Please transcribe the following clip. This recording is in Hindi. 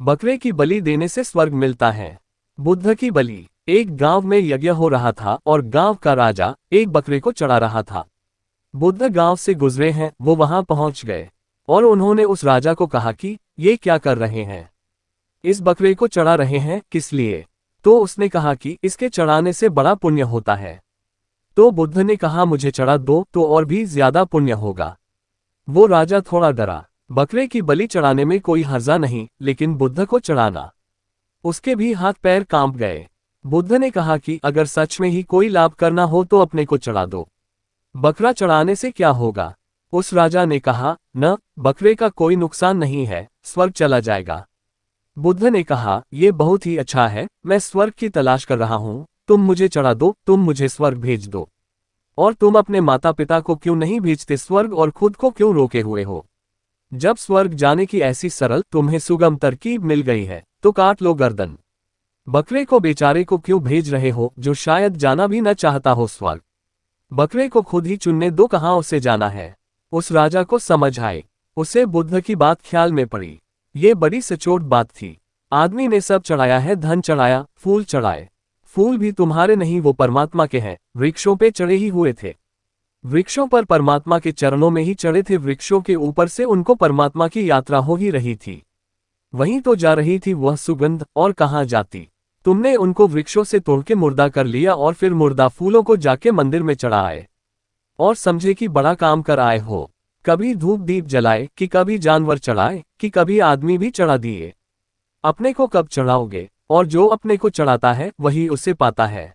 बकरे की बलि देने से स्वर्ग मिलता है। बुद्ध की बलि। एक गांव में यज्ञ हो रहा था और गांव का राजा एक बकरे को चढ़ा रहा था। बुद्ध गांव से गुजरे हैं, वो वहां पहुंच गए और उन्होंने उस राजा को कहा कि ये क्या कर रहे हैं, इस बकरे को चढ़ा रहे हैं किस लिए? तो उसने कहा कि इसके चढ़ाने से बड़ा पुण्य होता है। तो बुद्ध ने कहा मुझे चढ़ा दो तो और भी ज्यादा पुण्य होगा। वो राजा थोड़ा डरा। बकरे की बलि चढ़ाने में कोई हर्जा नहीं, लेकिन बुद्ध को चढ़ाना, उसके भी हाथ पैर कांप गए। बुद्ध ने कहा कि अगर सच में ही कोई लाभ करना हो तो अपने को चढ़ा दो, बकरा चढ़ाने से क्या होगा? उस राजा ने कहा, न, बकरे का कोई नुकसान नहीं है, स्वर्ग चला जाएगा। बुद्ध ने कहा, यह बहुत ही अच्छा है, मैं स्वर्ग की तलाश कर रहा हूं, तुम मुझे चढ़ा दो, तुम मुझे स्वर्ग भेज दो। और तुम अपने माता पिता को क्यों नहीं भेजते स्वर्ग और खुद को क्यों रोके हुए हो? जब स्वर्ग जाने की ऐसी सरल तुम्हें सुगम तरकीब मिल गई है तो काट लो गर्दन। बकरे को बेचारे को क्यों भेज रहे हो जो शायद जाना भी न चाहता हो स्वर्ग? बकरे को खुद ही चुनने दो कहाँ उसे जाना है। उस राजा को समझ आए, उसे बुद्ध की बात ख्याल में पड़ी। ये बड़ी सचोट बात थी। आदमी ने सब चढ़ाया है, धन चढ़ाया, फूल चढ़ाए। फूल भी तुम्हारे नहीं, वो परमात्मा के हैं। वृक्षों पे चढ़े ही हुए थे, वृक्षों पर परमात्मा के चरणों में ही चढ़े थे। वृक्षों के ऊपर से उनको परमात्मा की यात्रा हो ही रही थी, वहीं तो जा रही थी वह सुगंध, और कहाँ जाती? तुमने उनको वृक्षों से तोड़ के मुर्दा कर लिया और फिर मुर्दा फूलों को जाके मंदिर में चढ़ाए और समझे कि बड़ा काम कर आए हो। कभी धूप दीप जलाए कि कभी जानवर चढ़ाए कि कभी आदमी भी चढ़ा दिए। अपने को कब चढ़ाओगे? और जो अपने को चढ़ाता है वही उसे पाता है।